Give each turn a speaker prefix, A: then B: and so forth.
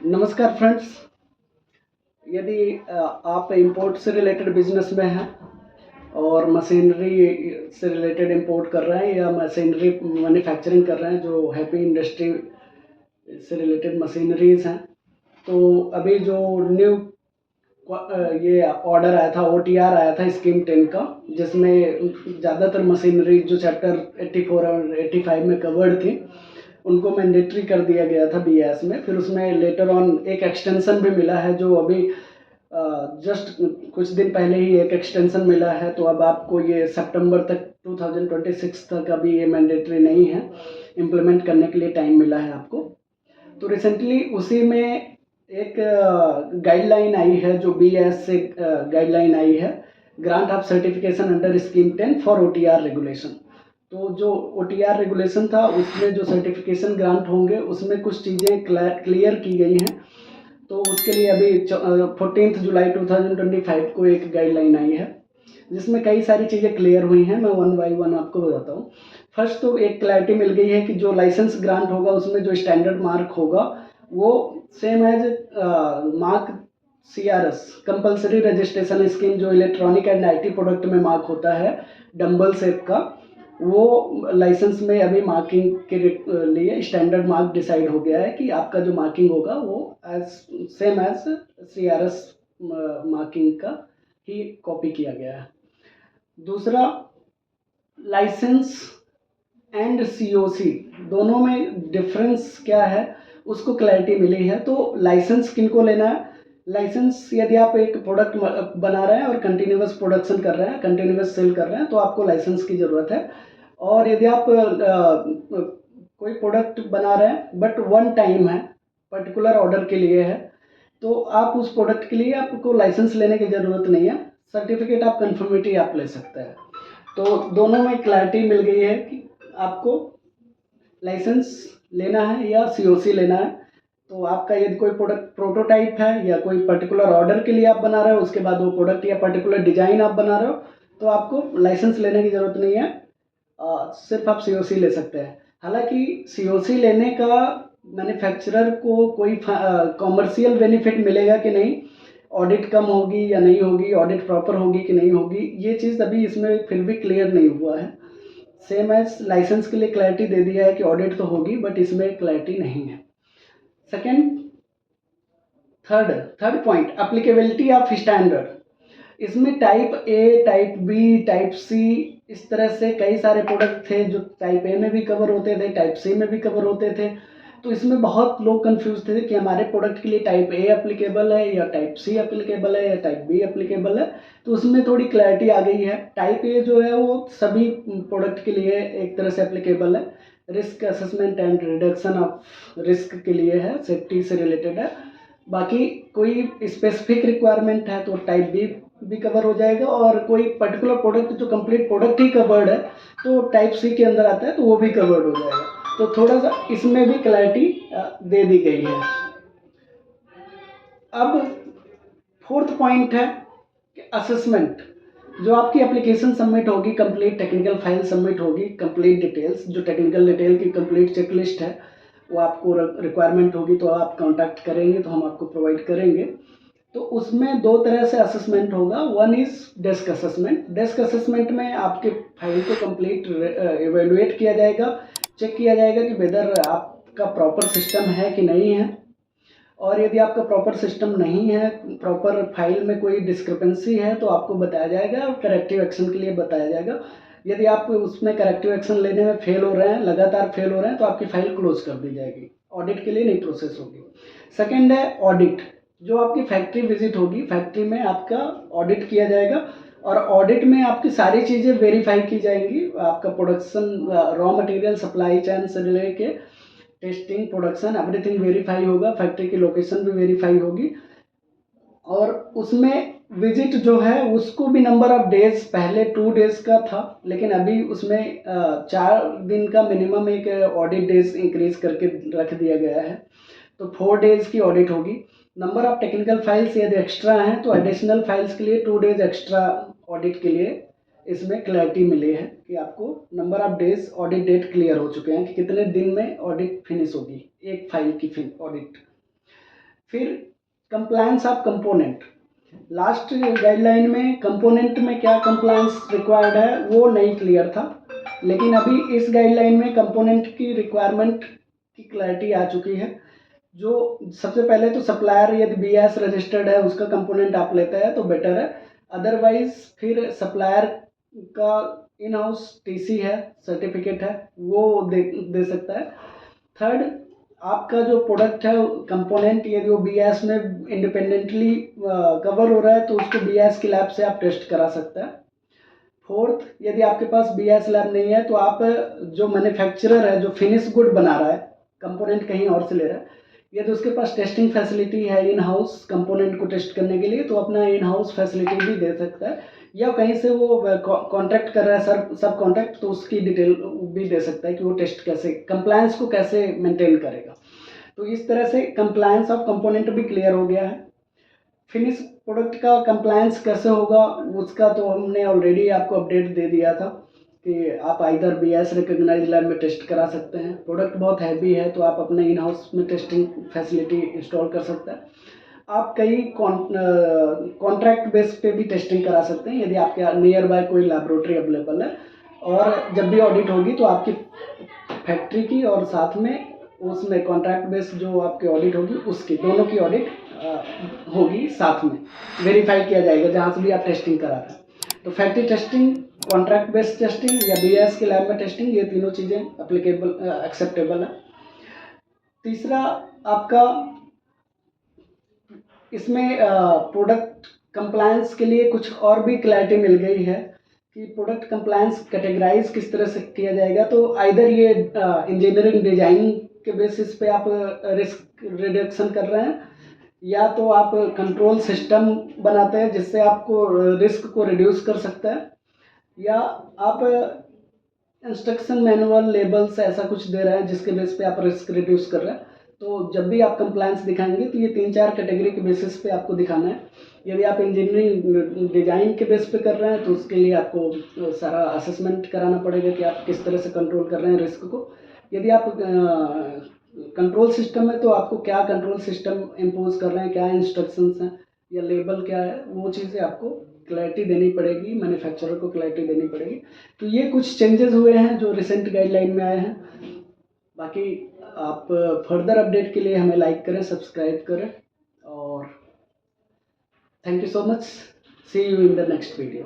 A: नमस्कार फ्रेंड्स। यदि आप इंपोर्ट से रिलेटेड बिजनेस में हैं और मशीनरी से रिलेटेड इंपोर्ट कर रहे हैं या मशीनरी मैन्युफैक्चरिंग कर रहे हैं जो हैवी इंडस्ट्री से रिलेटेड मशीनरीज हैं, तो अभी जो न्यू ये ऑर्डर आया था, OTR आया था स्कीम 10 का, जिसमें ज़्यादातर मशीनरी जो चैप्टर 84 और 85 में कवर्ड थी उनको मैंडेटरी कर दिया गया था BS में। फिर उसमें लेटर ऑन एक एक्सटेंशन भी मिला है, जो अभी जस्ट कुछ दिन पहले ही एक एक्सटेंशन मिला है। तो अब आपको ये सितंबर तक 2026 तक अभी ये मैंडेटरी नहीं है, इम्प्लीमेंट करने के लिए टाइम मिला है आपको। तो रिसेंटली उसी में एक गाइडलाइन आई है, जो BS से गाइडलाइन आई है, grant of certification under scheme 10 for OTR regulation. तो जो OTR रेगुलेशन था उसमें जो सर्टिफिकेशन ग्रांट होंगे उसमें कुछ चीज़ें क्लियर की गई हैं। तो उसके लिए अभी 14 जुलाई 2025 को एक गाइडलाइन आई है, जिसमें कई सारी चीज़ें क्लियर हुई हैं। मैं वन बाई वन आपको बताता हूँ। फर्स्ट तो एक क्लैरिटी मिल गई है कि जो लाइसेंस ग्रांट होगा उसमें जो स्टैंडर्ड मार्क होगा वो same as mark CRS compulsory registration scheme, जो इलेक्ट्रॉनिक एंड IT प्रोडक्ट में मार्क होता है डम्बल शेप का, वो लाइसेंस में अभी मार्किंग के लिए स्टैंडर्ड मार्क डिसाइड हो गया है कि आपका जो मार्किंग होगा वो सेम एज CRS मार्किंग का ही कॉपी किया गया है। दूसरा, लाइसेंस एंड COC दोनों में डिफरेंस क्या है उसको क्लैरिटी मिली है। तो लाइसेंस किनको लेना है? लाइसेंस यदि आप एक प्रोडक्ट बना रहे हैं और कंटिन्यूअस प्रोडक्शन कर रहे हैं, कंटिन्यूअस सेल कर रहे हैं, तो आपको लाइसेंस की ज़रूरत है। और यदि आप कोई प्रोडक्ट बना रहे हैं बट वन टाइम है, पर्टिकुलर ऑर्डर के लिए है, तो आप उस प्रोडक्ट के लिए आपको लाइसेंस लेने की ज़रूरत नहीं है, सर्टिफिकेट ऑफ कंफर्मिटी आप ले सकते हैं। तो दोनों में क्लैरिटी मिल गई है कि आपको लाइसेंस लेना है या COC लेना है। तो आपका यदि कोई प्रोडक्ट प्रोटोटाइप है या कोई पर्टिकुलर ऑर्डर के लिए आप बना रहे हो, उसके बाद वो प्रोडक्ट या पर्टिकुलर डिजाइन आप बना रहे हो, तो आपको लाइसेंस लेने की ज़रूरत नहीं है, सिर्फ आप COC ले सकते हैं। हालांकि COC लेने का मैन्युफैक्चरर को कोई कॉमर्शियल बेनिफिट मिलेगा कि नहीं, ऑडिट कम होगी या नहीं होगी, ऑडिट प्रॉपर होगी कि नहीं होगी, ये चीज़ अभी इसमें फिर भी क्लियर नहीं हुआ है। सेम एज लाइसेंस के लिए क्लैरिटी दे दिया है कि ऑडिट तो होगी, बट इसमें क्लैरिटी नहीं है। Second, third point, applicability of standard. इसमें type A, type B, type C, इस तरह से कई सारे प्रोडक्ट थे जो टाइप A में भी कवर होते थे, टाइप C में भी कवर होते थे। तो इसमें बहुत लोग कंफ्यूज थे कि हमारे प्रोडक्ट के लिए टाइप A एप्लीकेबल है या टाइप C एप्लीकेबल है या टाइप B एप्लीकेबल है। तो उसमें थोड़ी क्लैरिटी आ गई है। टाइप A जो है वो सभी प्रोडक्ट के लिए एक तरह से एप्लीकेबल है, risk assessment and reduction of risk के लिए है, सेफ्टी से रिलेटेड है। बाकी कोई स्पेसिफिक रिक्वायरमेंट है तो टाइप B भी कवर हो जाएगा, और कोई पर्टिकुलर प्रोडक्ट जो कंप्लीट प्रोडक्ट ही कवर्ड है तो टाइप C के अंदर आता है तो वो भी कवर्ड हो जाएगा। तो थोड़ा सा इसमें भी क्लैरिटी दे दी गई है। अब फोर्थ पॉइंट है कि असेसमेंट। जो आपकी एप्लीकेशन सबमिट होगी, कंप्लीट टेक्निकल फाइल सबमिट होगी, कंप्लीट डिटेल्स, जो टेक्निकल डिटेल की कंप्लीट चेकलिस्ट है वो आपको रिक्वायरमेंट होगी तो आप कांटेक्ट करेंगे तो हम आपको प्रोवाइड करेंगे। तो उसमें दो तरह से असेसमेंट होगा। One is desk assessment. Desk assessment में आपके फाइल को कंप्लीट इवेलुएट किया जाएगा, चेक किया जाएगा कि वेदर आपका प्रॉपर सिस्टम है कि नहीं है, और यदि आपका प्रॉपर सिस्टम नहीं है, प्रॉपर फाइल में कोई डिस्क्रिपेंसी है तो आपको बताया जाएगा और करेक्टिव एक्शन के लिए बताया जाएगा। यदि आप उसमें करेक्टिव एक्शन लेने में फेल हो रहे हैं, लगातार फेल हो रहे हैं, तो आपकी फाइल क्लोज कर दी जाएगी, ऑडिट के लिए नहीं प्रोसेस होगी। सेकेंड है ऑडिट। जो आपकी फैक्ट्री विजिट होगी, फैक्ट्री में आपका ऑडिट किया जाएगा, और ऑडिट में आपकी सारी चीज़ें वेरीफाई की जाएंगी। आपका production, raw material, supply chain से लेके टेस्टिंग, प्रोडक्शन, एवरीथिंग वेरीफाई होगा। फैक्ट्री की लोकेशन भी वेरीफाई होगी, और उसमें विजिट जो है उसको भी नंबर ऑफ डेज, पहले 2 डेज का था लेकिन अभी उसमें 4 दिन का मिनिमम एक ऑडिट डेज इंक्रीज करके रख दिया गया है, तो 4 डेज की ऑडिट होगी। नंबर ऑफ टेक्निकल फाइल्स यदि एक्स्ट्रा हैं तो एडिशनल फाइल्स के लिए 2 डेज एक्स्ट्रा ऑडिट के लिए इसमें क्लैरिटी मिली है कि आपको number of days, audit date clear हो चुके हैं कि कितने दिन में ऑडिट फिनिश होगी एक फाइल की ऑडिट। फिर compliance of component, last guideline में कंपोनेंट में क्या कंप्लायंस रिक्वायर्ड है वो नहीं क्लियर था, लेकिन अभी इस गाइडलाइन में कंपोनेंट की रिक्वायरमेंट की क्लैरिटी आ चुकी है। जो सबसे पहले तो सप्लायर यदि BIS रजिस्टर्ड है उसका कंपोनेंट आप लेते हैं तो बेटर है, अदरवाइज फिर सप्लायर का इन हाउस TC है, सर्टिफिकेट है, वो दे सकता है। थर्ड, आपका जो प्रोडक्ट है कंपोनेंट यदि वो BIS में इंडिपेंडेंटली कवर हो रहा है तो उसको BIS की लैब से आप टेस्ट करा सकते हैं। फोर्थ, यदि आपके पास BIS लैब नहीं है तो आप जो मैन्युफैक्चरर है जो फिनिश गुड बना रहा है, कंपोनेंट कहीं और से ले रहा है, यदि उसके पास टेस्टिंग फैसिलिटी है इन हाउस कंपोनेंट को टेस्ट करने के लिए तो अपना इन हाउस फैसिलिटी भी दे सकता है, या कहीं से वो कॉन्ट्रैक्ट कर रहा है सब कॉन्ट्रैक्ट तो उसकी डिटेल भी दे सकता है कि वो टेस्ट कैसे कंप्लायंस को कैसे मेंटेन करेगा। तो इस तरह से कंप्लायंस ऑफ कंपोनेंट भी क्लियर हो गया है। फिनिश प्रोडक्ट का कंप्लायंस कैसे होगा उसका तो हमने ऑलरेडी आपको अपडेट दे दिया था कि आप आइदर BIS रिकॉग्नाइज्ड लैब में टेस्ट करा सकते हैं, प्रोडक्ट बहुत हैवी है तो आप अपने इन हाउस में टेस्टिंग फैसिलिटी इंस्टॉल कर सकते हैं। आप कई कॉन्ट्रैक्ट बेस पे भी टेस्टिंग करा सकते हैं यदि आपके नियर बाय कोई लैबोरेटरी अवेलेबल है, और जब भी ऑडिट होगी तो आपकी फैक्ट्री की और साथ में उसमें कॉन्ट्रैक्ट बेस जो आपकी ऑडिट होगी उसकी दोनों की ऑडिट होगी, साथ में वेरीफाई किया जाएगा जहाँ से भी आप टेस्टिंग करा रहे हैं। तो factory testing, contract based testing या BIS के लैब में टेस्टिंग, ये तीनों चीज़ें एप्लीकेबल एक्सेप्टेबल है। तीसरा, आपका इसमें प्रोडक्ट कंप्लायंस के लिए कुछ और भी क्लैरिटी मिल गई है कि प्रोडक्ट कंप्लायंस कैटेगराइज किस तरह से किया जाएगा। तो आइदर ये इंजीनियरिंग डिजाइन के बेसिस पे आप रिस्क रिडक्शन कर रहे हैं, या तो आप कंट्रोल सिस्टम बनाते हैं जिससे आपको रिस्क को रिड्यूस कर सकता है, या आप इंस्ट्रक्शन मैनुअल लेबल्स ऐसा कुछ दे रहे हैं जिसके बेस पे आप रिस्क रिड्यूस कर रहे हैं। तो जब भी आप कंप्लायंस दिखाएंगे तो ये 3-4 कैटेगरी के बेसिस पे आपको दिखाना है। यदि आप इंजीनियरिंग डिजाइन के बेस पे कर रहे हैं तो उसके लिए आपको सारा असेसमेंट कराना पड़ेगा कि आप किस तरह से कंट्रोल कर रहे हैं रिस्क को। यदि आप कंट्रोल सिस्टम है तो आपको क्या कंट्रोल सिस्टम इम्पोज कर रहे हैं, क्या इंस्ट्रक्शंस हैं या लेबल क्या है, वो चीज़ें आपको क्लैरिटी देनी पड़ेगी, मैन्युफैक्चरर को क्लैरिटी देनी पड़ेगी। तो ये कुछ चेंजेस हुए हैं जो रिसेंट गाइडलाइन में आए हैं। बाकी आप फर्दर अपडेट के लिए हमें लाइक करें, सब्सक्राइब करें, और thank you so much. See you in the next video.